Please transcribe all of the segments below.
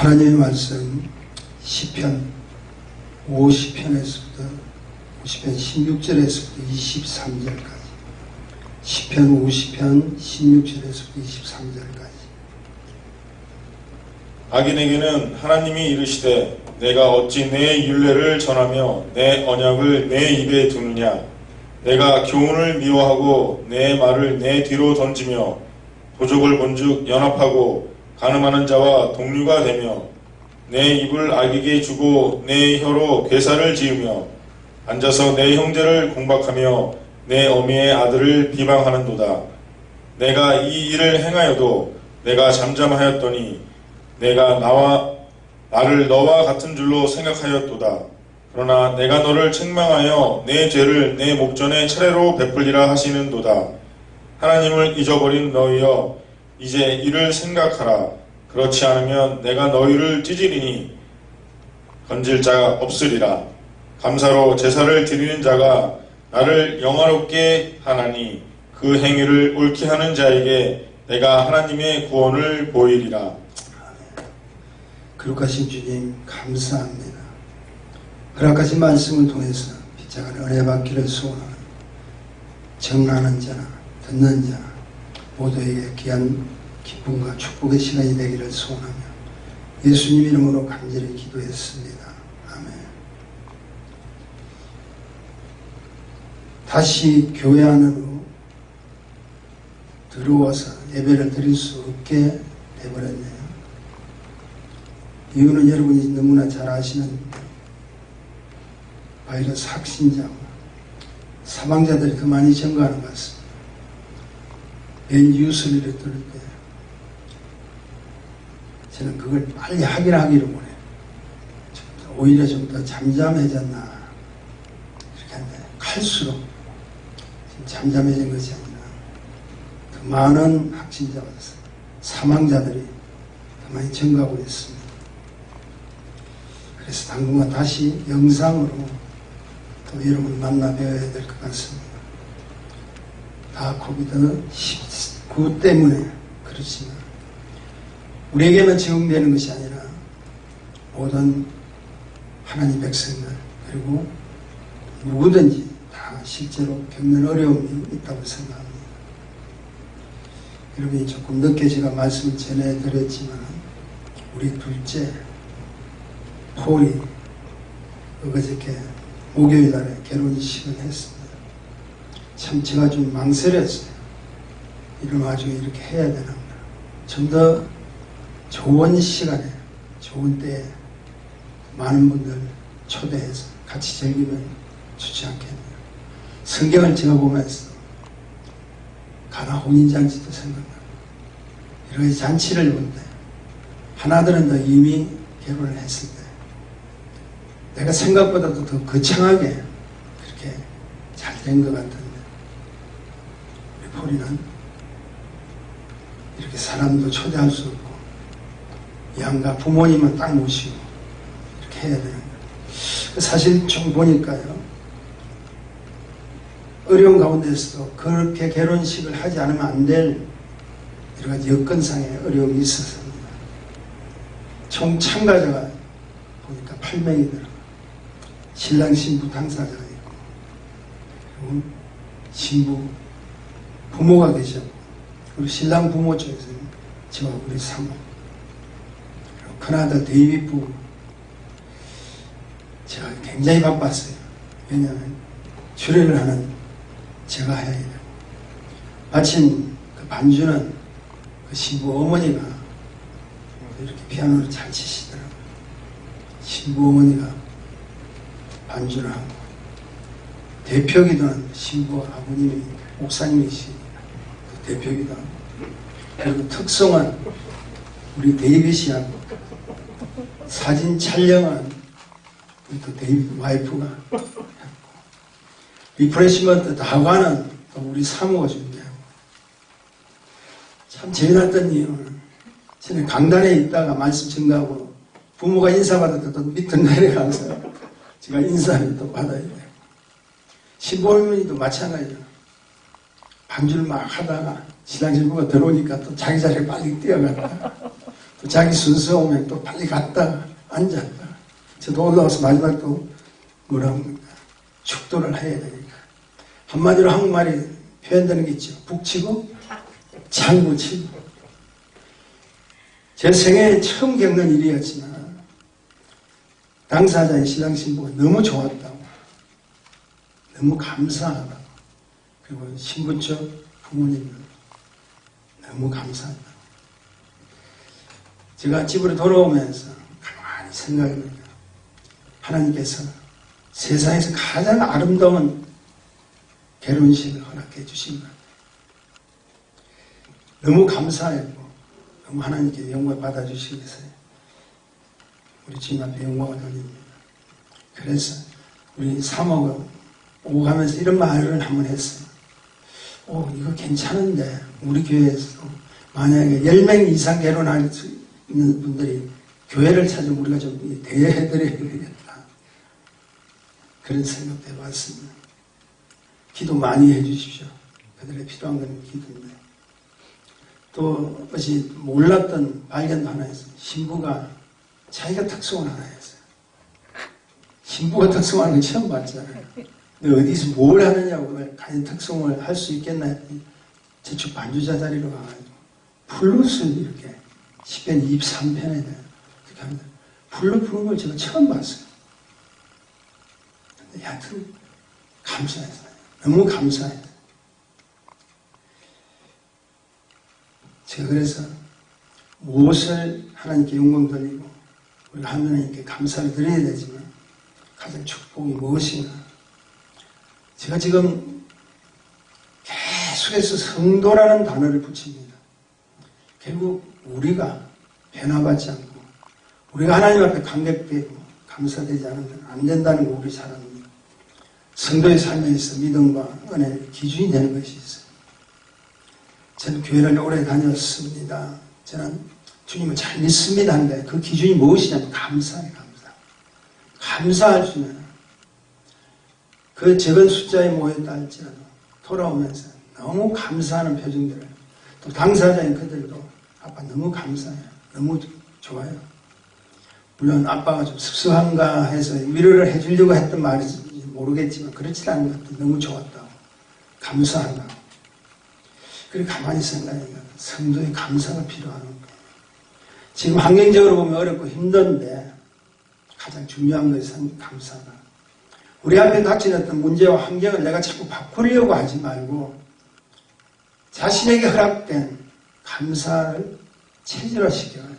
하나님의 말씀 시편 50편에서부터 50편 16절에서부터 23절까지 시편 50편 16절에서부터 23절까지 악인에게는 하나님이 이르시되 내가 어찌 내 율례를 전하며 내 언약을 내 입에 두느냐. 내가 교훈을 미워하고 내 말을 내 뒤로 던지며 도적을 본즉 연합하고 간음하는 자와 동류가 되며 내 입을 악에게 주고 내 혀로 괴사를 지으며 앉아서 내 형제를 공박하며 내 어미의 아들을 비방하는도다. 내가 이 일을 행하여도 내가 잠잠하였더니 내가 나를 너와 같은 줄로 생각하였도다. 그러나 내가 너를 책망하여 내 죄를 내 목전에 차례로 베풀리라 하시는도다. 하나님을 잊어버린 너희여, 이제 이를 생각하라. 그렇지 않으면 내가 너희를 찢으리니 건질 자가 없으리라. 감사로 제사를 드리는 자가 나를 영화롭게 하나니 그 행위를 옳게 하는 자에게 내가 하나님의 구원을 보이리라. 거룩하신 주님 감사합니다. 허락하신 말씀을 통해서 빗자간 은혜 받기를 소원하는 정하는 자나 듣는 자 모두에게 귀한 기쁨과 축복의 시간이 되기를 소원하며 예수님 이름으로 간절히 기도했습니다. 아멘. 다시 교회 안으로 들어와서 예배를 드릴 수 없게 되어버렸네요. 이유는 여러분이 너무나 잘 아시는 바이러스 확진자와 사망자들이 더 많이 증가하는 것 같습니다. 매일 뉴스를 들을 때 저는 그걸 빨리 확인하기를 원해요. 오히려 좀 더 잠잠해졌나 이렇게 하는데 갈수록 지금 잠잠해진 것이 아니라 더 많은 확진자와 사망자들이 더 많이 증가하고 있습니다. 그래서 당분간 다시 영상으로 또 여러분 만나 뵈어야 될 것 같습니다. 다 코비드19 때문에 그렇지만 우리에게만 적용되는 것이 아니라 모든 하나님 백성들 그리고 누구든지 다 실제로 겪는 어려움이 있다고 생각합니다. 여러분이 조금 늦게 제가 말씀을 전해드렸지만 우리 둘째 폴이 어저께 목요일 날에 결혼식을 했습니다. 참 제가 좀 망설였어요. 이런 와중에 이렇게 해야 되나. 좀 더 좋은 시간에 좋은 때에 많은 분들 초대해서 같이 즐기면 좋지 않겠네요. 성경을 제가 보면서 가나 혼인잔치도 생각나고 여러 가지 잔치를 볼 때 하나들은 더 이미 결혼을 했을 때 내가 생각보다도 더 거창하게 그렇게 잘 된 것 같은데 우리 폴이는 이렇게 사람도 초대할 수 없고 양가 부모님은 딱 모시고 이렇게 해야 되는 거예요. 사실 좀 보니까요 어려운 가운데서도 그렇게 결혼식을 하지 않으면 안 될 여러 가지 여건상의 어려움이 있었습니다. 총 참가자가 보니까 8명이더라고요. 신랑 신부 당사자가 있고 그리고 신부 부모가 계셨고 그리고 신랑 부모 쪽에서는 저와 우리 사모 그리고 큰아들 데이비 부부 제가 굉장히 바빴어요. 왜냐하면 주례를 하는 제가 해야 돼요. 마침 그 반주는 그 신부 어머니가 이렇게 피아노를 잘 치시더라고요. 신부 어머니가 반주를 하고 대표기도는 신부 아버님이 목사님이시니까 대표기도 하고 그리고 특성은 우리 데이빗이하고 사진 촬영은 우리 또 데이빗 와이프가 했고 리프레시먼트 다과는 또 우리 사모가 준비하고 참 재미났던 이유는 저는 강단에 있다가 말씀 증가하고 부모가 인사받을 때 또 밑으로 내려가서 제가 인사를 또 받아야 돼요. 신부님도 마찬가지예요. 반주를 막 하다가 신랑 신부가 들어오니까 또 자기 자리에 빨리 뛰어갔다 또 자기 순서 오면 또 빨리 갔다 앉았다. 저도 올라와서 마지막 또 뭐라고 합니까? 축도를 해야 되니까. 한마디로 한국말이 표현되는 게 있죠. 북치고 장구치고. 제 생애에 처음 겪는 일이었지만 당사자의 신랑 신부가 너무 좋았다고, 너무 감사하다고, 그리고 신부 쪽 부모님들 너무 감사하다고. 제가 집으로 돌아오면서 가만히 생각해보니까 하나님께서 세상에서 가장 아름다운 결혼식을 허락해 주신 것 같아요. 너무 감사했고 너무 하나님께 영광을 받아주시기 위해서 우리 주님 앞에 영광을 돌립니다. 그래서 우리 사모가 오고 가면서 이런 말을 한번 했어요. 이거 괜찮은데 우리 교회에서 만약에 10명 이상 결혼할 수 있는 분들이 교회를 찾으면 우리가 좀 대여해드려야 되겠다. 그런 생각도 해봤습니다. 기도 많이 해주십시오. 그들의 필요한 건 기도인데. 또 어제 몰랐던 발견도 하나 있어요. 신부가 자기가 특성을 하나 했어요. 신부가 특성하는 건 처음 봤잖아요. 근데 어디서 뭘 하느냐고, 과연 특성을 할 수 있겠나 했더니 저축 반주자 자리로 가가지고 플룻을 이렇게 10편 23편에 그렇게 합니다. 플룻 부는 걸 제가 처음 봤어요. 근데 하여튼 감사했어요. 너무 감사했어요. 제가 그래서 무엇을 하나님께 영광 돌리고 우리가 하나님께 감사를 드려야 되지만 가장 축복이 무엇인가? 제가 지금 계속해서 성도라는 단어를 붙입니다. 결국 우리가 변화받지 않고 우리가 하나님 앞에 감격되고 감사되지 않으면 안 된다는 거 우리 잘 압니다. 성도의 삶에 있어 믿음과 은혜의 기준이 되는 것이 있어요. 저는 교회를 오래 다녔습니다. 저는 주님을 잘 믿습니다 하는데 그 기준이 무엇이냐면 감사예요. 감사할 주면 그 적은 숫자에 모였다 할지라도 돌아오면서 너무 감사하는 표정들을, 또 당사자인 그들도 아빠 너무 감사해요. 너무 좋아요. 물론 아빠가 좀 습습한가 해서 위로를 해주려고 했던 말인지 모르겠지만 그렇지 않은 것 같아요. 너무 좋았다고, 감사한다고. 그리고 가만히 생각하니까 성도의 감사가 필요한 거예요. 지금 환경적으로 보면 어렵고 힘든데 가장 중요한 것은 감사다. 우리 앞에 닥친 어떤 문제와 환경을 내가 자꾸 바꾸려고 하지 말고 자신에게 허락된 감사를 체질화시켜야 돼요.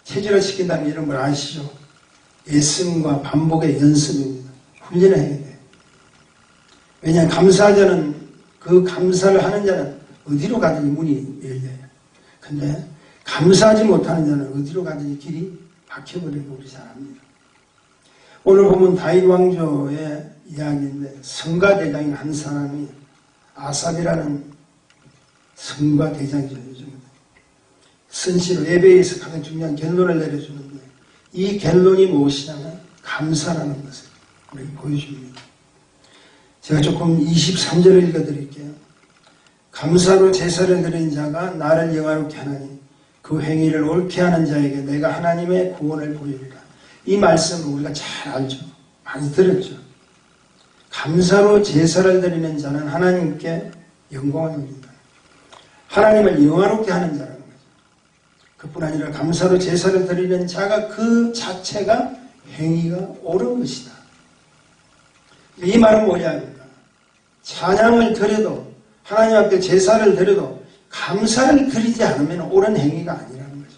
체질화시킨다는 이런 걸 아시죠? 예습과 반복의 연습입니다. 훈련을 해야 돼요. 왜냐하면 감사자는, 그 감사를 하는 자는 어디로 가든지 문이 열려요. 근데 감사하지 못하는 자는 어디로 가든지 길이 막혀버리고 우리 잘 압니다. 오늘 보면 다윗 왕조의 이야기인데 성가대장인 한 사람이 아삽이라는 성가대장이죠. 요즘은 선시로 예배에서 가장 중요한 결론을 내려주는데 이 결론이 무엇이냐면 감사라는 것을 우리에게 보여줍니다. 제가 조금 23절을 읽어드릴게요. 감사로 제사를 드린 자가 나를 영화롭게 하나니 그 행위를 옳게 하는 자에게 내가 하나님의 구원을 보이리라. 이 말씀을 우리가 잘 알죠. 많이 들었죠. 감사로 제사를 드리는 자는 하나님께 영광을 돌린다. 하나님을 영화롭게 하는 자라는 거죠. 그뿐 아니라 감사로 제사를 드리는 자가 그 자체가 행위가 옳은 것이다. 이 말은 뭐냐니까 찬양을 드려도, 하나님 앞에 제사를 드려도 감사를 드리지 않으면 옳은 행위가 아니라는 거죠.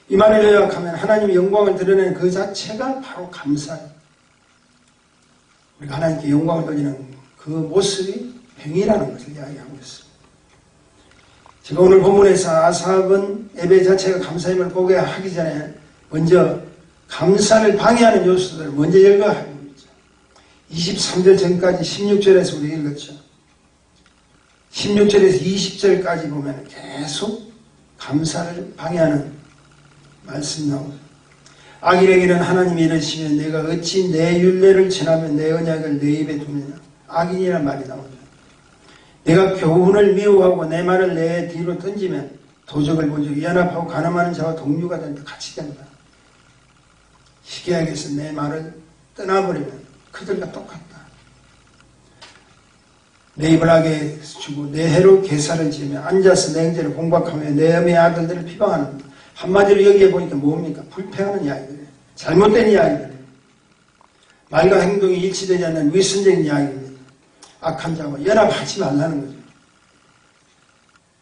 이 말을 요약하면 하나님의 영광을 드러내는 그 자체가 바로 감사예요. 우리가 하나님께 영광을 돌리는 그 모습이 행위라는 것을 이야기하고 있습니다. 제가 오늘 본문에서 아삽은 예배 자체가 감사임을 보게 하기 전에 먼저 감사를 방해하는 요소들을 먼저 열거하고 있죠. 23절 전까지 16절에서 우리 읽었죠. 16절에서 20절까지 보면 계속 감사를 방해하는 말씀이 나오죠. 악인에게는 하나님이 이르시면 내가 어찌 내 율례를 전하며 내 언약을 내 입에 두느냐. 악인이라는 말이 나오죠. 내가 교훈을 미워하고 내 말을 내 뒤로 던지면 도적을 본적 연합하고 가늠하는 자와 동류가 된다. 같이 된다. 희귀하게서 내 말을 떠나버리면 그들과 똑같다. 내 입을 악에 주고 내 해로 계사를 지으며 앉아서 내 행제를 공박하며 내 어미의 아들들을 비방하는, 한마디로 여기에 보니까 뭡니까? 불평하는 이야기들이에요. 잘못된 이야기들이에요. 말과 행동이 일치되지 않는 위선적인 이야기입니다. 악한 자와 연합하지 말라는 거죠.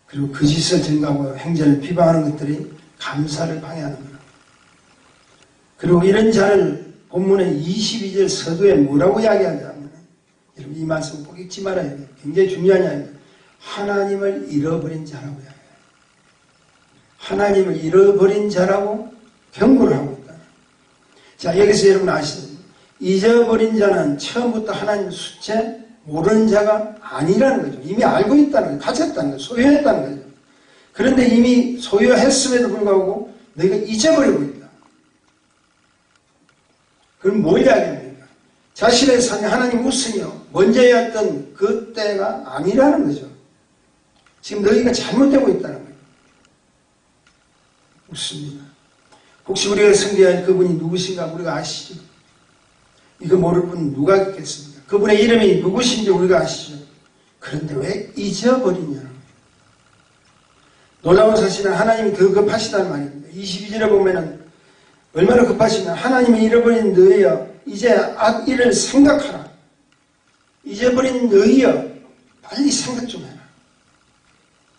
그리고 그 짓을 증거하고 행제를 비방하는 것들이 감사를 방해하는 거예요. 그리고 이런 자를 본문의 22절 서두에 뭐라고 이야기하냐면, 여러분 이 말씀 꼭 잊지 말아야 돼요. 굉장히 중요한 이야기입니다. 하나님을 잃어버린 자라고 이야기해요. 하나님을 잃어버린 자라고 경고를 하고 있다. 자, 여기서 여러분 아시죠? 잊어버린 자는 처음부터 하나님의 숫자 모르는 자가 아니라는 거죠. 이미 알고 있다는 거죠. 가졌다는 거죠. 소유했다는 거죠. 그런데 이미 소유했음에도 불구하고 너희가 잊어버리고 있다. 그럼 뭘 이야기합니까? 자신의 삶에 하나님 우선이요 먼저였던 그 때가 아니라는 거죠. 지금 너희가 잘못되고 있다는 거예요. 묻습니다. 혹시 우리가 섬겨야 할 그분이 누구신가 우리가 아시죠? 이거 모를 분 누가 있겠습니까? 그분의 이름이 누구신지 우리가 아시죠? 그런데 왜 잊어버리냐는 거예요. 놀라운 사실은 하나님이 더 급하시다는 말입니다. 22절에 보면은 얼마나 급하시면 하나님이 잃어버린 너희여 이제 악 일을 생각하라. 잊어버린 너희여 빨리 생각 좀 해라.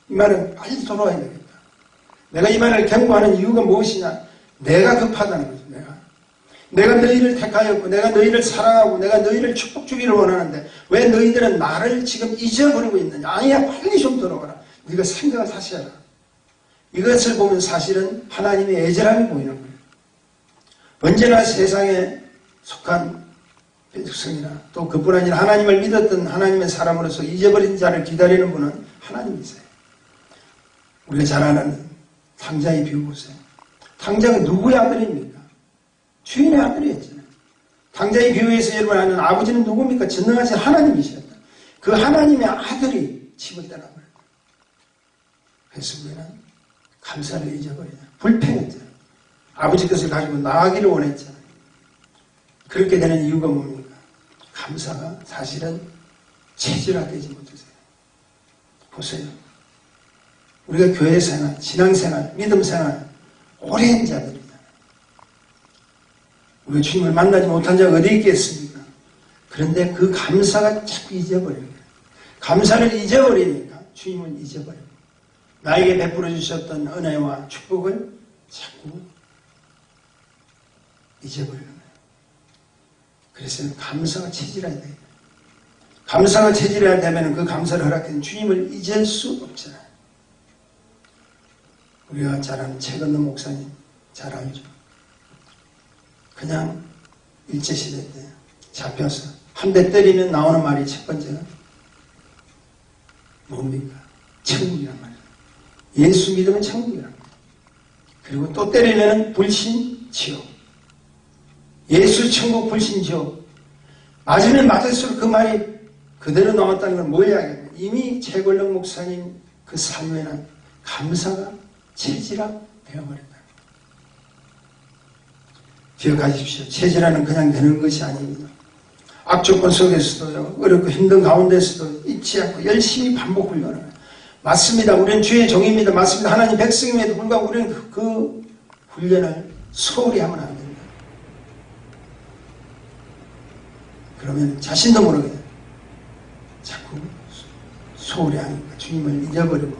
이 말은 빨리 돌아와야 되겠다. 내가 이 말을 경고하는 이유가 무엇이냐? 내가 급하다는 거죠. 내가 너희를 택하였고 내가 너희를 사랑하고 내가 너희를 축복 주기를 원하는데 왜 너희들은 나를 지금 잊어버리고 있느냐? 아니야, 빨리 좀 돌아와라. 네가 생각을 다시 해라. 이것을 보면 사실은 하나님의 애절함이 보이는 거예요. 언제나 세상에 속한 백성이나 또 그뿐 아니라 하나님을 믿었던 하나님의 사람으로서 잊어버린 자를 기다리는 분은 하나님이세요. 우리가 잘 아는 탕자의 비유 보세요. 탕자가 누구의 아들입니까? 주인의 아들이었잖아요. 탕자의 비유에서 여러분 아는 아버지는 누굽니까? 전능하신 하나님이셨다. 그 하나님의 아들이 집을 떠나버렸다. 그래서 우리는 감사를 잊어버리냐. 불평했잖아요. 아버지 것을 가지고 나가기를 원했잖아요. 그렇게 되는 이유가 뭡니까? 감사가 사실은 체질화되지 못했어요. 보세요. 우리가 교회생활, 신앙생활, 믿음생활 오래 한 자들이잖아요. 우리가 주님을 만나지 못한 자가 어디 있겠습니까? 그런데 그 감사가 자꾸 잊어버려요. 감사를 잊어버리니까 주님을 잊어버려요. 나에게 베풀어 주셨던 은혜와 축복을 자꾸 잊어버리는 거예요. 그래서 감사가 체질화야 돼요. 감사가 체질화야 되면 그 감사를 허락한 주님을 잊을 수 없잖아요. 우리가 잘 아는 최건도 목사님 잘 알죠. 그냥 일제시대 때 잡혀서 한 대 때리면 나오는 말이 첫 번째가 뭡니까? 천국이란 말이에요. 예수 믿으면 천국이란 말이에요. 그리고 또 때리면 불신, 지옥. 예수 천국, 불신, 지옥. 맞으면 맞을수록 그 말이 그대로 나왔다는 건 뭐야? 이미 최권령 목사님 그 삶에는 감사가 체질화 되어버린다. 기억하십시오. 체질화는 그냥 되는 것이 아닙니다. 악조건 속에서도요, 어렵고 힘든 가운데서도 잊지 않고 열심히 반복 훈련을 해요. 맞습니다. 우리는 주의 종입니다. 맞습니다. 하나님 백성임에도 불구하고 우리는 그 훈련을 소홀히 하면 안 됩니다. 그러면 자신도 모르게 자꾸 소홀히 하니까 주님을 잊어버리고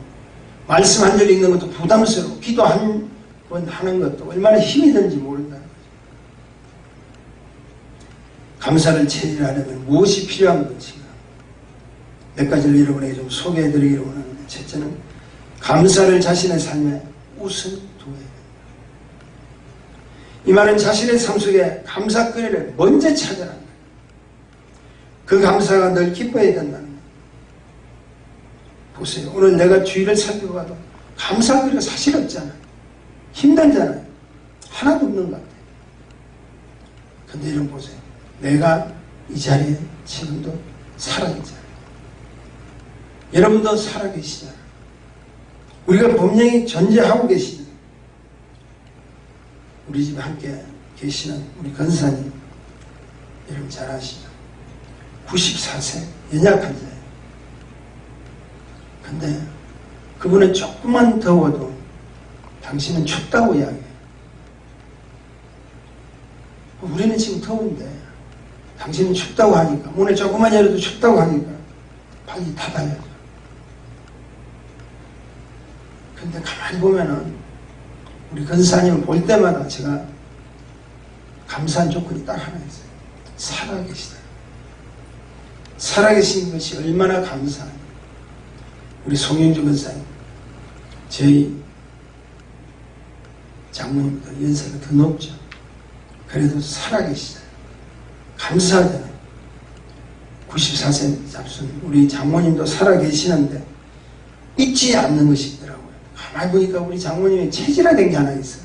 말씀 한 절 읽는 것도 부담스러워 기도 한 번 하는 것도 얼마나 힘이 드는지 모른다는 거죠. 감사를 체질하려면 무엇이 필요한 것인가? 몇 가지를 여러분에게 좀 소개해드리기로 원하는데, 첫째는 감사를 자신의 삶에 우선 두어야 됩니다. 이 말은 자신의 삶 속에 감사거리를 먼저 찾아라. 그 감사가 늘 기뻐야 된다는 거예요. 보세요. 오늘 내가 주위를 살펴봐도 감사거리가 사실 없잖아요. 힘들잖아요. 하나도 없는 것 같아요. 근데 이런 보세요. 내가 이 자리에 지금도 살아있잖아요. 여러분도 살아계시잖아요. 우리가 분명히 존재하고 계시는 우리 집에 함께 계시는 우리 권사님, 여러분 잘 아시죠? 94세 연약환자예요. 근데 그분은 조금만 더워도 당신은 춥다고 이야기해요. 우리는 지금 더운데 당신은 춥다고 하니까, 오늘 조금만 열어도 춥다고 하니까 방이 닫아야죠. 근데 가만히 보면은 우리 권사님을 볼 때마다 제가 감사한 조건이 딱 하나 있어요. 살아계시다. 살아계신 것이 얼마나 감사해요. 우리 송영주 권사님, 저희 장모님보다 연세가 더 높죠. 그래도 살아계시잖아요. 감사하잖아요. 94세 잡순 우리 장모님도 살아계시는데 잊지 않는 것이 있더라고요. 가만히 보니까 우리 장모님이 체질화된 게 하나 있어요.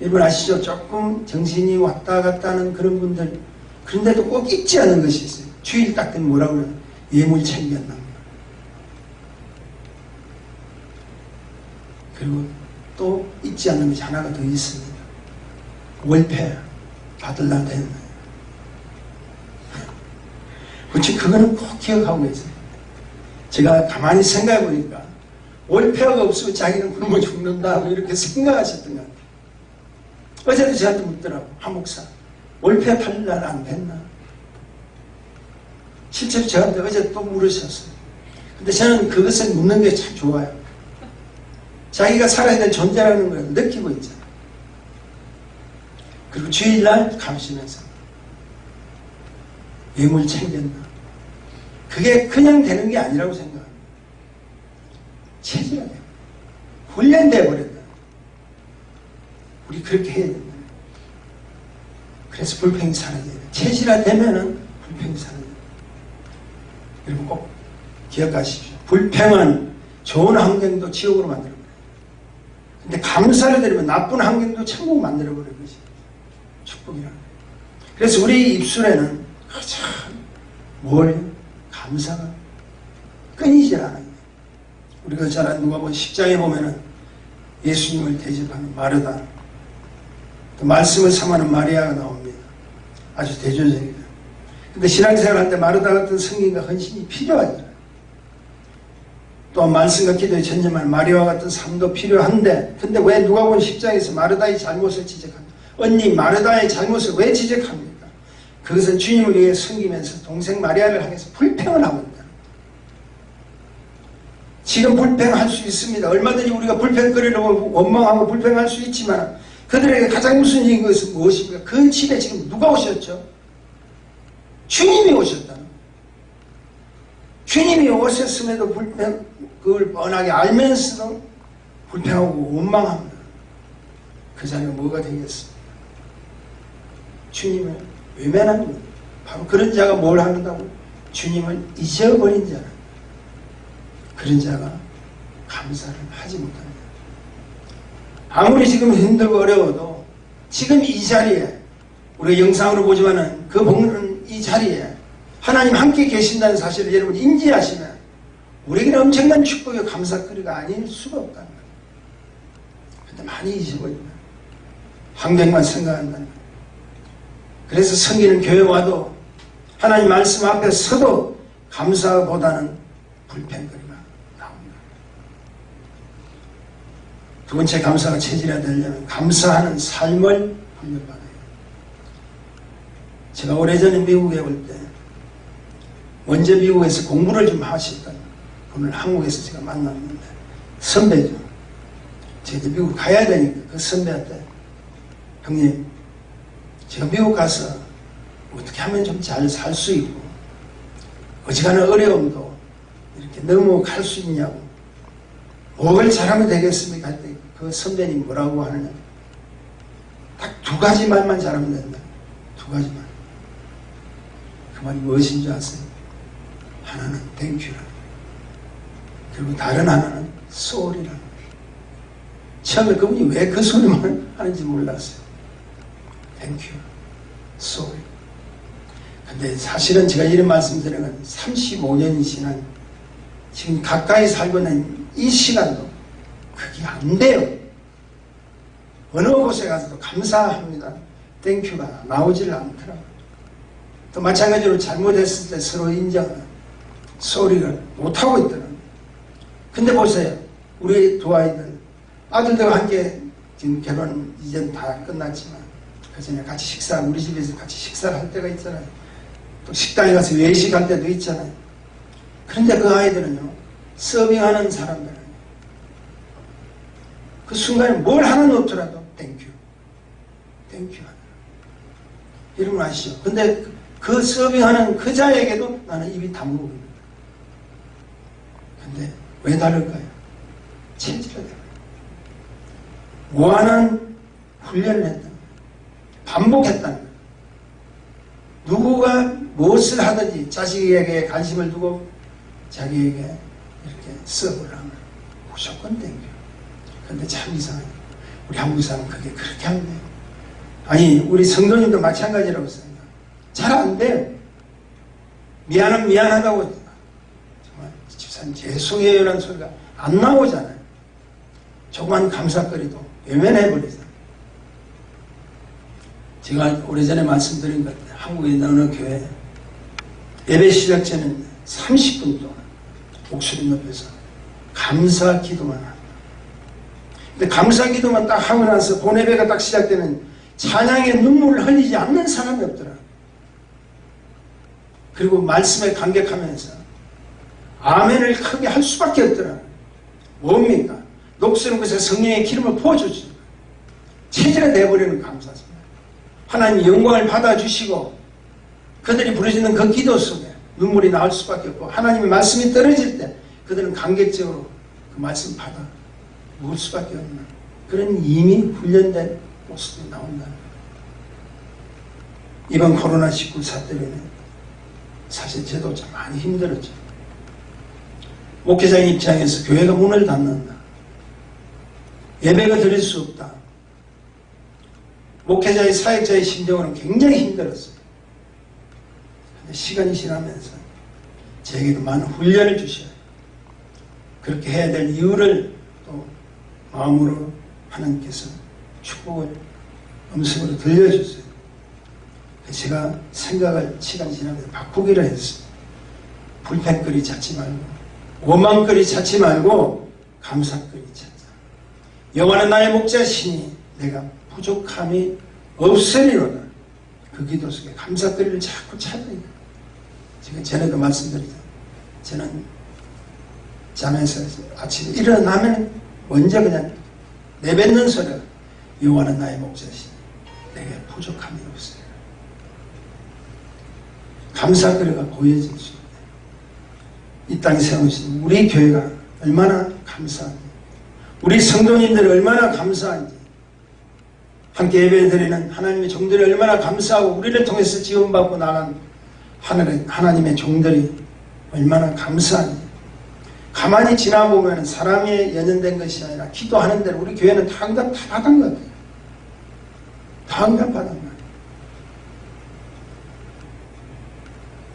여러분 아시죠? 조금 정신이 왔다 갔다 하는 그런 분들, 그런데도 꼭 잊지 않는 것이 있어요. 주일 딱 되면 뭐라고 그래요? 예물 챙겼나. 그리고 또 잊지 않는 것이 하나가 더 있습니다. 월패 받으려고 했나요? 그렇지, 그거는 꼭 기억하고 계세요. 제가 가만히 생각해 보니까 월패가 없으면 자기는 굶어 죽는다 이렇게 생각하셨던 것 같아요. 어제도 저한테 묻더라고. 한 목사, 월패 팔날 안 됐나? 실제로 저한테 어제 또 물으셨어요. 근데 저는 그것을 묻는 게 참 좋아요. 자기가 살아야 될 존재라는 걸 느끼고 있잖아요. 그리고 주일날 가시면서 예물 챙겼나? 그게 그냥 되는 게 아니라고 생각합니다. 체질화 돼요. 훈련돼 버렸다. 우리 그렇게 해야 된다. 그래서 불평이 사라져야 돼요. 체질화 되면은 불평이 사라져요. 여러분 꼭 기억하십시오. 불평은 좋은 환경도 지옥으로 만들어버려요. 근데 감사를 드리면 나쁜 환경도 천국 만들어버리는 것이 축복이라는 거예요. 그래서 우리 입술에는 뭘 감사가 끊이질 않아요. 우리가 잘 아는 누가복음 10장에 보면은 예수님을 대접하는 마르다, 또 말씀을 삼하는 마리아가 나옵니다. 아주 대조적이다. 근데 신앙생활 할 때 마르다 같은 성인과 헌신이 필요하잖아요. 또 말씀과 기도에 전념하는 마리아와 같은 삶도 필요한데, 근데 왜 누가복음 10장에서 마르다의 잘못을 지적합니까? 언니 마르다의 잘못을 왜 지적합니까? 그것은 주님을 위해 섬기면서 동생 마리아를 향해서 불평을 하고 있다. 지금 불평할 수 있습니다. 얼마든지 우리가 불평거리로 원망하고 불평할 수 있지만 그들에게 가장 무슨 일인 것은 무엇입니까? 그 집에 지금 누가 오셨죠? 주님이 오셨다는. 주님이 오셨음에도 그걸 뻔하게 알면서도 불평하고 원망합니다. 그 자리가 뭐가 되겠습니까? 주님을 외면하는 겁니다. 바로 그런 자가 뭘 하는다고? 주님을 잊어버린 자라. 그런 자가 감사를 하지 못합니다. 아무리 지금 힘들고 어려워도 지금 이 자리에, 우리가 영상으로 보지만은 그 보는 이 자리에 하나님 함께 계신다는 사실을 여러분 인지하시면 우리에게는 엄청난 축복의 감사거리가 아닐 수가 없다는 거예요. 근데 많이 잊어버립니다. 환경만 생각한다는 거예요. 그래서 성기는 교회 와도 하나님 말씀 앞에 서도 감사보다는 불평거리가 나옵니다. 두 번째 감사가 체질화되려면 감사하는 삶을 훈련받아요. 제가 오래전에 미국에 올 때 먼저 미국에서 공부를 좀 하셨던 분을 한국에서 제가 만났는데, 선배죠. 제가 이제 미국 가야 되니까 그 선배한테, 형님 제가 미국 가서 어떻게 하면 좀 잘 살 수 있고 어지간한 어려움도 이렇게 넘어갈 수 있냐고, 뭘 잘하면 되겠습니까? 할 때 그 선배님 뭐라고 하느냐, 딱 두 가지 말만 잘하면 된다. 두 가지만. 그 말이 무엇인 줄 아세요? 하나는 땡큐라, 그리고 다른 하나는 소울이라. 처음에 그분이 왜 그 소리만 하는지 몰랐어요. 땡큐, 소울. 근데 사실은 제가 이런 말씀 드리는 건 35년이 지난 지금 가까이 살고 있는 이 시간도 그게 안 돼요. 어느 곳에 가서도 감사합니다. 땡큐가 나오질 않더라고요. 또 마찬가지로 잘못했을 때 서로 인정하는 소리를 못하고 있더라고요. 근데 보세요. 우리 두 아들들과 함께 지금 결혼 이젠 다 끝났지만 그 전에 같이 우리 집에서 같이 식사를 할 때가 있잖아요. 또 식당에 가서 외식할 때도 있잖아요. 그런데 그 아이들은요, 서빙하는 사람들은 그 순간에 뭘 하는 없더라도 땡큐 이러면 아시죠? 근데 그 서빙하는 그 자에게도 나는 입이 담국입니다. 근데 왜 다를까요? 체질을 다르요. 무한한 훈련을 했다는 거예요. 반복했다는 거예요. 누구가 무엇을 하든지 자식에게 관심을 두고 자기에게 이렇게 서브를 하면 무조건 땡겨요. 그런데 참 이상해요. 우리 한국 사람은 그게 그렇게 안 돼요. 아니, 우리 성도님도 마찬가지라고 생각해요. 잘 안 돼요. 미안하다고 정말 집사님 죄송해요 라는 소리가 안 나오잖아요. 조그만 감사거리도 외면해버리잖아요. 제가 오래전에 말씀드린 것 같아요. 한국에 있는 어느 교회 예배 시작 전에는 30분 동안 목소리 높여서 감사 기도만 합니다. 근데 감사 기도만 딱 하고 나서 본예배가 딱 시작되면 찬양의 눈물을 흘리지 않는 사람이 없더라. 그리고 말씀에 감격하면서 아멘을 크게 할 수밖에 없더라. 뭡니까? 녹슬은 곳에 성령의 기름을 부어주지. 체질에 내버리는 감사입니다. 하나님 영광을 받아주시고 그들이 부르짖는 그 기도 속에 눈물이 나올 수밖에 없고 하나님의 말씀이 떨어질 때 그들은 감격적으로 그 말씀 받아 먹을 수밖에 없는 그런 이미 훈련된 모습이 나온다는 거예요. 이번 코로나19 사태로는 사실 저도 참 많이 힘들었죠. 목회자의 입장에서 교회가 문을 닫는다. 예배가 드릴 수 없다. 목회자의 사역자의 심정으로는 굉장히 힘들었어요. 근데 시간이 지나면서 저에게도 많은 훈련을 주셔요. 그렇게 해야 될 이유를 또 마음으로 하나님께서 축복을 음성으로 들려주세요. 제가 생각을 시간이 지나면서 바꾸기로 했어요. 불평거리 찾지 말고 원망거리 찾지 말고 감사거리 찾자. 여호와는 나의 목자시니 내가 부족함이 없으리로다. 그 기도 속에 감사거리를 자꾸 찾아야 돼요. 제가 전에도 말씀드렸죠. 저는 잠에서 아침에 일어나면 먼저 그냥 내뱉는 소리가 여호와는 나의 목자시니 내게 부족함이 없어요. 감사거리가 보여질 수 있어요. 이 땅에 세우신 우리 교회가 얼마나 감사한지, 우리 성도님들이 얼마나 감사한지, 함께 예배드리는 하나님의 종들이 얼마나 감사하고 우리를 통해서 지원받고 나간 하나님의 종들이 얼마나 감사한지. 가만히 지나보면 사람이 연연된 것이 아니라 기도하는 대로 우리 교회는 다 응답 다 받은 거예요. 다 응답 받은 거예요.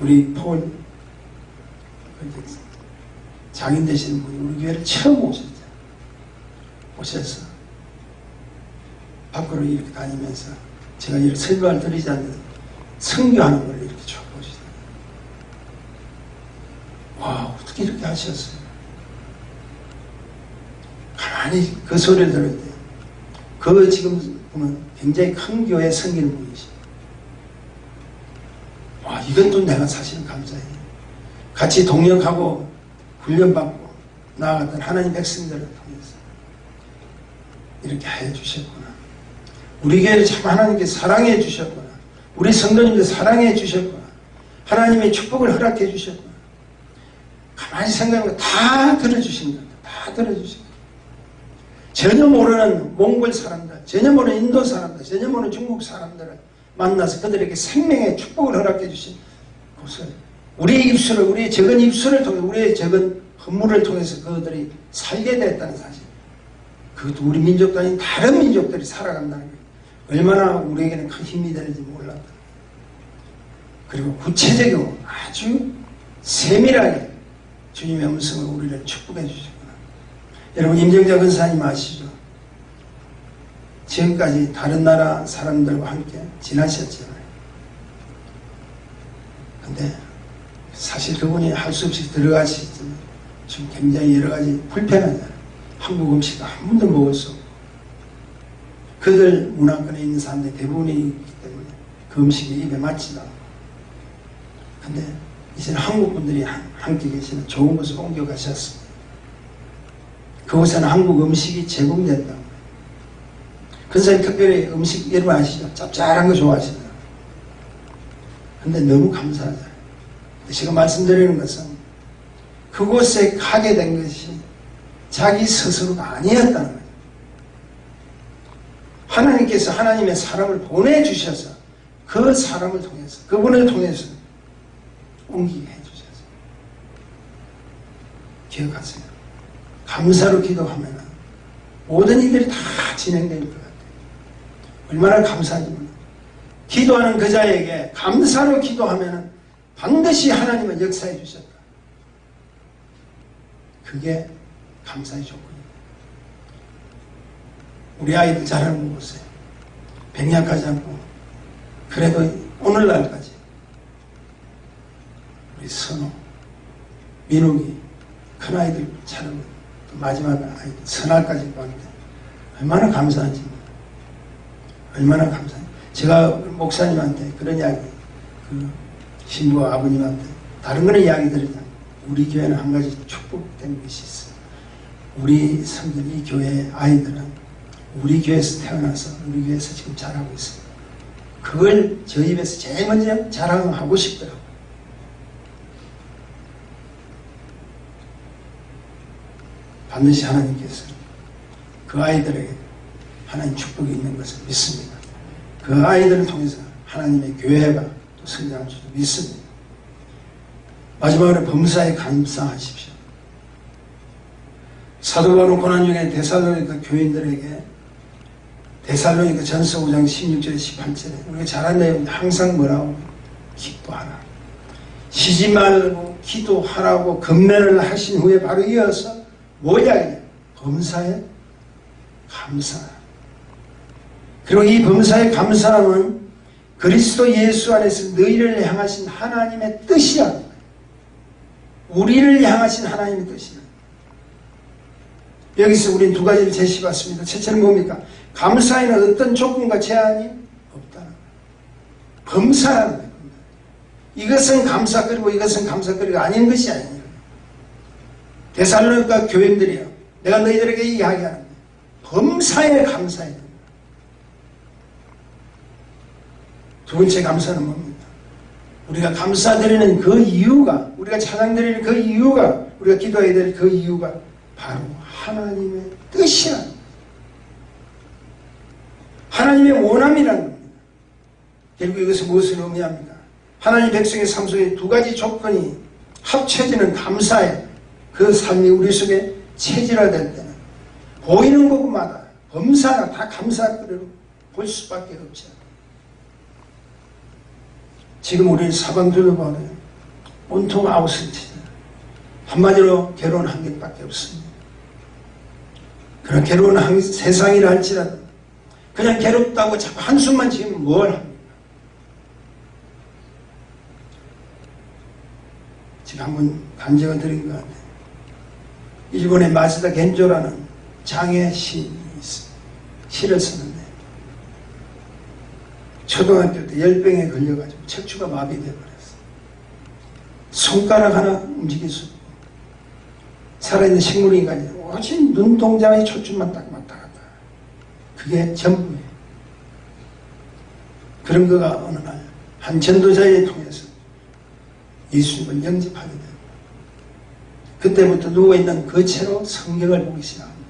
우리 폴 장인 되시는 분이 우리 교회를 처음 오셨죠. 오셔서 밖으로 이렇게 다니면서 제가 이렇게 설교를 드리지 않는 선교하는 걸 이렇게 쭉 보시더라고요. 와, 어떻게 이렇게 하셨어요? 가만히 그 소리를 들을 때 그 지금 보면 굉장히 큰 교회 섬기는 분이시죠. 와, 이건 또 내가 사실은 감사해요. 같이 동역하고 훈련받고 나아갔던 하나님 백성들을 통해서 이렇게 해주셨구나. 우리 교회를 참 하나님께 사랑해 주셨구나. 우리 성도님들 사랑해 주셨구나. 하나님의 축복을 허락해 주셨구나. 가만히 생각하면 다 들어주신 거예요. 다 들어주신 거예요. 전혀 모르는 몽골 사람들, 전혀 모르는 인도 사람들, 전혀 모르는 중국 사람들을 만나서 그들에게 생명의 축복을 허락해 주신 곳을 우리의 입술을, 우리의 적은 입술을 통해 우리의 적은 헌물을 통해서 그들이 살게 됐다는 사실. 그것도 우리 민족도 아닌 다른 민족들이 살아간다는 거예요. 얼마나 우리에게는 큰 힘이 되는지 몰랐다. 그리고 구체적으로 아주 세밀하게 주님의 음성을 우리를 축복해 주셨구나. 여러분, 임정자 권사님 아시죠? 지금까지 다른 나라 사람들과 함께 지나셨잖아요. 근데 사실 그분이 할 수 없이 들어가시지만 지금 굉장히 여러 가지 불편하잖아요. 한국 음식도 한 번도 먹을 수 없고, 그들 문화권에 있는 사람들이 대부분이 있기 때문에 그 음식이 입에 맞지도 않고. 근데 이제는 한국 분들이 함께 계시는 좋은 곳을 옮겨가셨습니다. 그곳에는 한국 음식이 제공된다고. 근사님 특별히 음식 여러분 아시죠? 짭짤한 거 좋아하시잖아요. 근데 너무 감사하잖아요. 제가 말씀드리는 것은 그곳에 가게 된 것이 자기 스스로가 아니었다는 거예요. 하나님께서 하나님의 사람을 보내주셔서 그 사람을 통해서, 그분을 통해서 옮기게 해주셨어요. 기억하세요. 감사로 기도하면 모든 일들이 다 진행될 것 같아요. 얼마나 감사하지 몰라요. 기도하는 그 자에게 감사로 기도하면 반드시 하나님은 역사해 주셨다. 그게 감사의 조건이에요. 우리 아이들 자라는 거 보세요. 백약하지 않고 그래도 오늘날까지 우리 선호, 민욱이 큰아이들 자라는 마지막 아이들 선아까지 봤는데 얼마나 감사한지, 얼마나 감사한지. 제가 목사님한테 그런 이야기, 그 신부 아버님한테 다른 거는 이야기 드리지 않고 우리 교회는 한 가지 축복된 것이 있어요. 우리 성들, 이 교회의 아이들은 우리 교회에서 태어나서 우리 교회에서 지금 자라고 있어요. 그걸 저희 입에서 제일 먼저 자랑하고 싶더라고요. 반드시 하나님께서 그 아이들에게 하나님 축복이 있는 것을 믿습니다. 그 아이들을 통해서 하나님의 교회가 또 성장할 줄 믿습니다. 마지막으로 범사에 감사하십시오. 사도 바울 고난 중에 데살로니가 교인들에게 데살로니가 전서 5장 16절에 18절에 우리가 잘 아는 내용인데 항상 뭐라고? 기뻐하라. 쉬지 말고 기도하라고 권면을 하신 후에 바로 이어서 뭐냐? 범사에 감사하라. 그리고 이 범사에 감사함은 그리스도 예수 안에서 너희를 향하신 하나님의 뜻이라는 거예요. 우리를 향하신 하나님의 뜻이라. 여기서 우리는 두 가지를 제시받습니다. 첫째는 뭡니까? 감사에는 어떤 조건과 제한이 없다는 거예요. 범사라는 거예요. 이것은 감사거리고 이것은 감사거리가 아닌 것이 아니에요. 데살로니가 교인들이요. 내가 너희들에게 이야기하는 거예요. 범사에 감사해야 됩니다. 두 번째 감사는 뭡니까? 우리가 감사드리는 그 이유가, 우리가 찬양드리는 그 이유가, 우리가 기도해야 될 그 이유가 바로 하나님의 뜻이라는 겁니다. 하나님의 원함이라는 겁니다. 결국 이것은 무엇을 의미합니까? 하나님 백성의 삶 속에 두 가지 조건이 합쳐지는 감사의 그 삶이 우리 속에 체질화될 때는 보이는 것마다 범사가 다 감사거리로 볼 수밖에 없죠. 지금 우리는 사방 둘러보면 온통 아웃이잖아요. 한마디로 결혼 한 개밖에 없습니다. 그런 결혼은 세상이라 할지라도 그냥 괴롭다고 자꾸 한숨만 지으면 뭘 합니까? 지금 한번 간증을 드린 것 같아요. 일본의 마시다 겐조라는 장애 시인이 있습니다. 시를 쓰는데 초등학교 때 열병에 걸려가지고 척추가 마비되어 버렸어요. 손가락 하나 움직일 수 없고 살아있는 식물인간이 오직 눈동자의 초점만 딱 왔다 갔다. 그게 전부예요. 그런 거가 어느 날 한 전도자에 통해서 예수님을 영접하게 되고 그때부터 누워있는 그 채로 성경을 보기 시작합니다.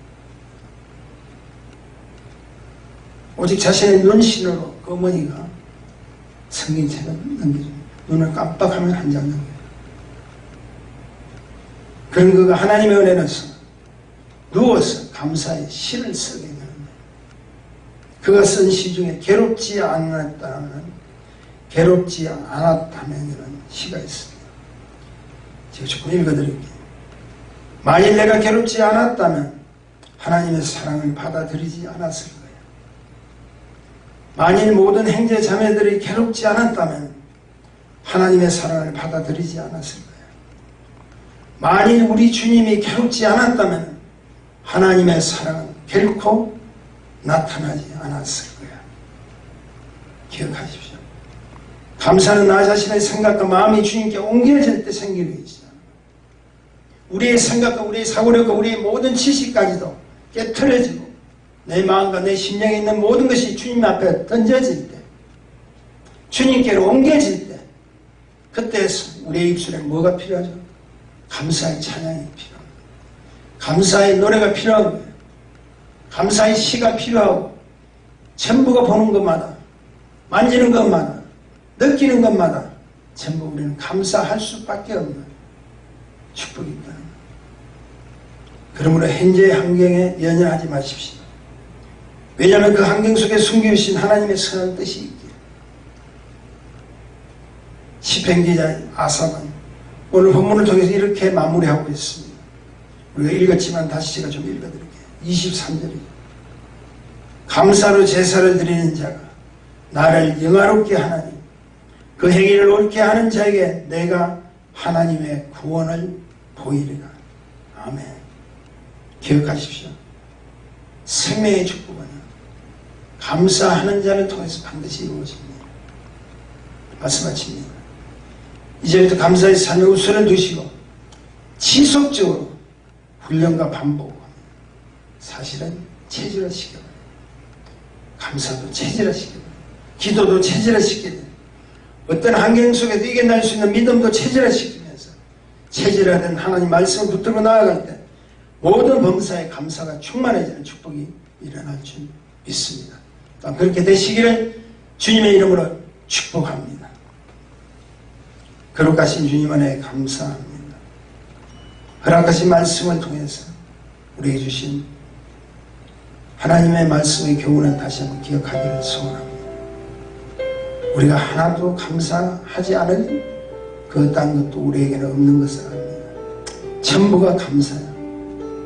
오직 자신의 눈신으로 그 어머니가 성경책을 넘겨줍니다. 눈을 깜빡하면 한 장 넘겨요. 그런 그가 하나님의 은혜로서 누워서 감사의 시를 쓰게 되는데 그가 쓴 시 중에 괴롭지 않았다면이라는 시가 있습니다. 제가 조금 읽어드릴게요. 만일 내가 괴롭지 않았다면 하나님의 사랑을 받아들이지 않았을 거예요. 만일 모든 형제 자매들이 괴롭지 않았다면 하나님의 사랑을 받아들이지 않았을 거예요. 만일 우리 주님이 괴롭지 않았다면 하나님의 사랑은 결코 나타나지 않았을 거예요. 기억하십시오. 감사는 나 자신의 생각과 마음이 주님께 옮겨질 때 생기는 것이죠. 우리의 생각과 우리의 사고력과 우리의 모든 지식까지도 깨트려지고 내 마음과 내 심령에 있는 모든 것이 주님 앞에 던져질 때, 주님께로 옮겨질 때, 그때 우리의 입술에 뭐가 필요하죠? 감사의 찬양이 필요합니다. 감사의 노래가 필요한 거예요. 감사의 시가 필요하고, 전부가 보는 것마다, 만지는 것마다, 느끼는 것마다 전부 우리는 감사할 수밖에 없는 축복이 있다는 거예요. 그러므로 현재의 환경에 연연하지 마십시오. 왜냐하면 그 환경 속에 숨겨주신 하나님의 선한 뜻이 있기에. 시편 기자 아삽은 오늘 본문을 통해서 이렇게 마무리하고 있습니다. 우리가 읽었지만 다시 제가 좀 읽어드릴게요. 23절이죠. 감사로 제사를 드리는 자가 나를 영화롭게 하나니 그 행위를 옳게 하는 자에게 내가 하나님의 구원을 보이리라. 아멘. 기억하십시오. 생명의 축복은 감사하는 자를 통해서 반드시 이루어집니다. 말씀 마칩니다. 이제부터 감사의 삶에 우선을 두시고 지속적으로 훈련과 반복을 사실은 체질화시켜요. 감사도 체질화시켜요. 기도도 체질화시켜요. 어떤 환경 속에도 이겨낼 수 있는 믿음도 체질화시키면서 체질화된 하나님 말씀을 붙들고 나아갈 때 모든 범사에 감사가 충만해지는 축복이 일어날 줄 믿습니다. 또한 그렇게 되시기를 주님의 이름으로 축복합니다. 거룩하신 주님 안에 감사합니다. 허락하신 말씀을 통해서 우리에게 주신 하나님의 말씀의 교훈은 다시 한번 기억하기를 소원합니다. 우리가 하나도 감사하지 않을 그 어떤 것도 우리에게는 없는 것을 압니다. 전부가 감사야.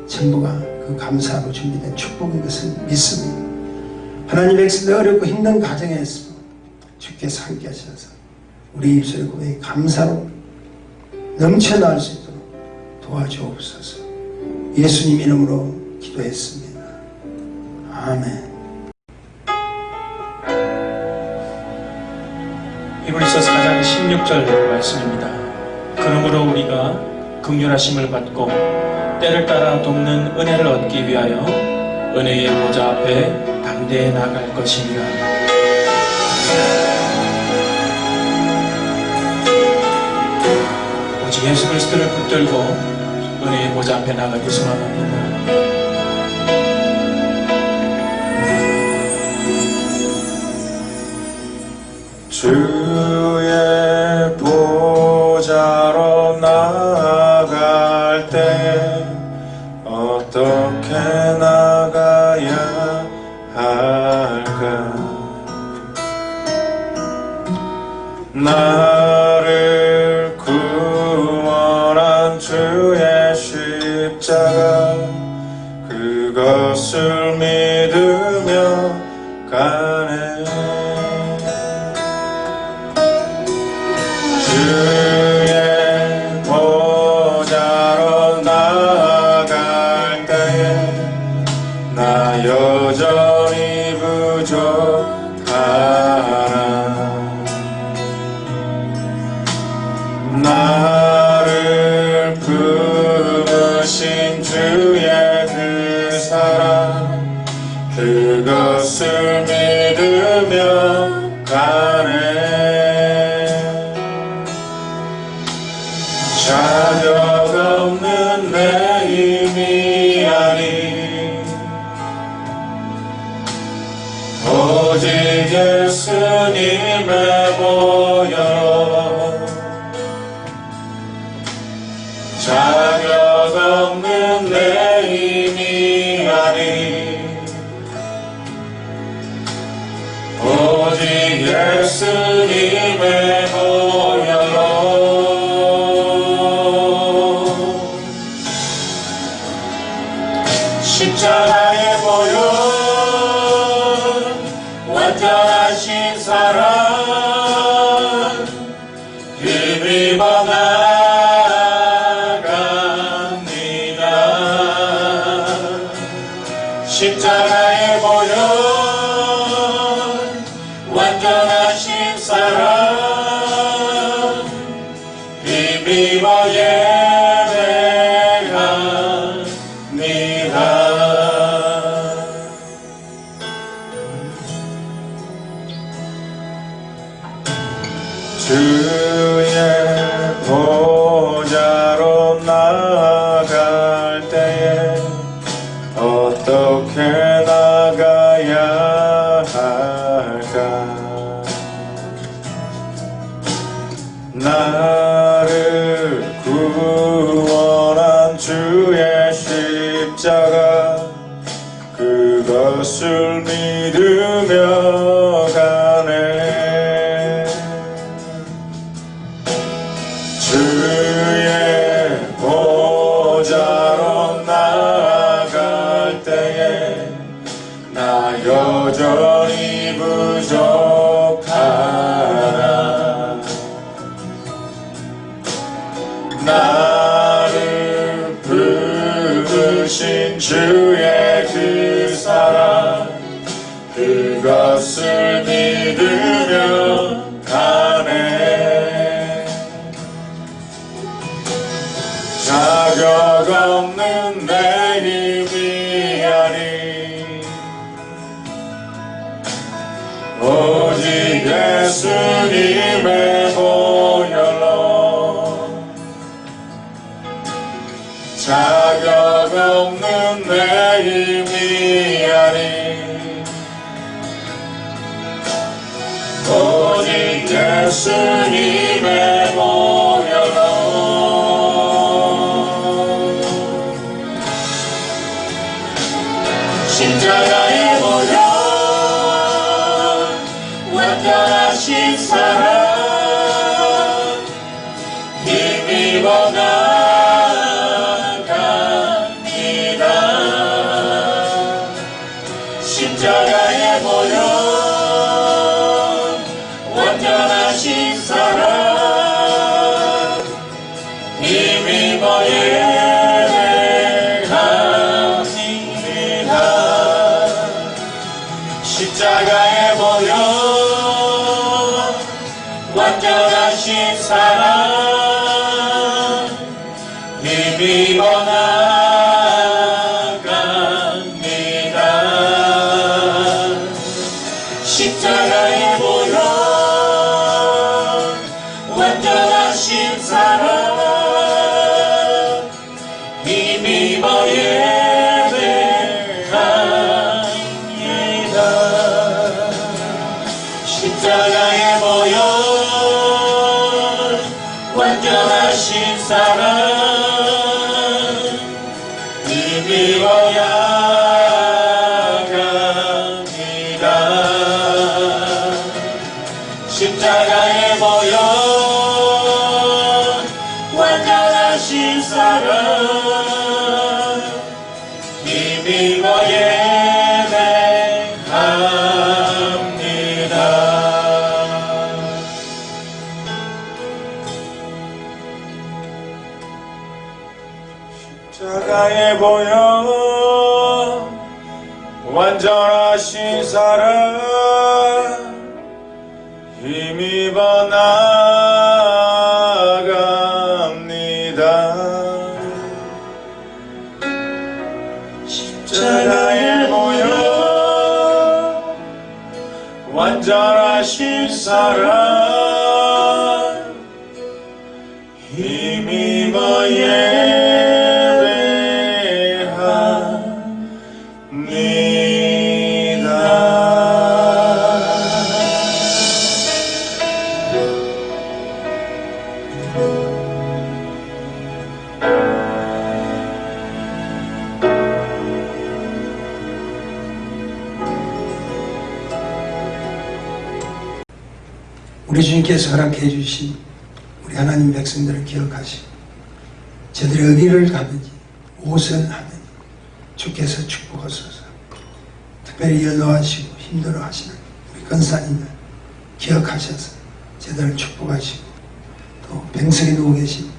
전부가 그 감사로 준비된 축복인 것을 믿습니다. 하나님 백성들 어렵고 힘든 가정에서 주께서 함께 하셔서 우리 입술의 고백이 감사로 넘쳐나올 수 있도록 도와주옵소서. 예수님 이름으로 기도했습니다. 아멘. 히브리서 4장 16절 말씀입니다. 그러므로 우리가 긍휼하심을 받고 때를 따라 돕는 은혜를 얻기 위하여 은혜의 보좌 앞에 담대히 나아갈 것이니라. 오직 예수 그리스도를 붙들고 은혜의 보좌 앞에 나가기 소망합니다. 주의 보좌로 나아갈 때 어떻게 나가야 할까? 나를 구원한 주의 십자가 그것을 믿으며 가네. 주의 보좌로 나아갈 때에 나 여전히 부족하나. 나를 품으신 주의 그 사랑 그것을 믿으며 가네. 자격 없는 내 힘이 아닌 오직 예수님의 보혈로 자격 없는 내 힘이 아닌 오직 예수님의 보혈로 십자가의 보혈 완전하신 사랑 힘입어 나갑니다. 십자가의 보혈 완전하신 사랑 힘입어 예배합니다. 주의 보좌로 나아갈 때에 어떻게 나가야 할까? 나를 구원한 주의 십자가 그것을 믿으며 가네. 주의 보좌로 나아갈 때에 나 여전히 부족하라. 나를 부르신 주의 그 사랑 그것을 믿으며 가네. 자격 없는 내 힘이 아니 오직 예수님의 보혈로 자격 없는 내 힘이 아니 오직 예수님의 보혈로 십자가의 보혈 완전하신 사랑 힘입어 나갑니다. 십자가의 보혈 완전하신 사랑 힘입어 예배합니다. 십자가의 보혈 완전하신 사랑 힘입어 나갑니다. 십자가의 보혈 완전하신 사랑 힘입어 예배합니다. 십자가의 보혈 완전하신 사랑 힘입어 나갑니다. 십자가의 보혈 완전하신 사랑 힘입어 예배합니다. 십자가의 보혈 완전하신 사랑 힘입어 나갑니다. 십자가의 보혈 완전하신 사랑 힘입어 우리 주님께서 허락해 주신 우리 하나님 백성들을 기억하시고 저들의 어디를 가든지 무엇을 하든지 주께서 축복하소서. 특별히 연로하시고 힘들어하시는 우리 권사님들 기억하셔서 제들을 축복하시고, 또 병석에 누워 계신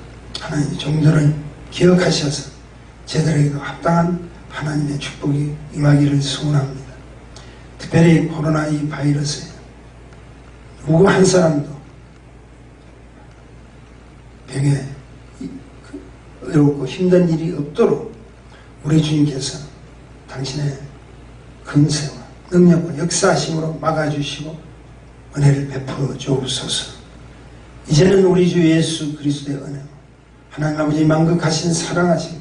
하나님의 종들을 기억하셔서 제들에게도 합당한 하나님의 축복이 임하기를 소원합니다. 특별히 코로나 이 바이러스에 누구 한 사람도 병에 어렵고 힘든 일이 없도록 우리 주님께서 당신의 근세와 능력과 역사하심으로 막아주시고 은혜를 베풀어 주옵소서. 이제는 우리 주 예수 그리스도의 은혜, 하나님 아버지 만극하신 사랑하시고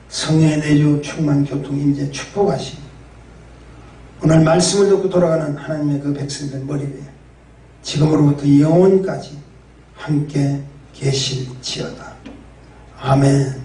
성령의 내주 충만 교통 임재 축복하시고, 오늘 말씀을 듣고 돌아가는 하나님의 그 백성들 머리 위에 지금으로부터 영원까지 함께 계실지어다. 아멘.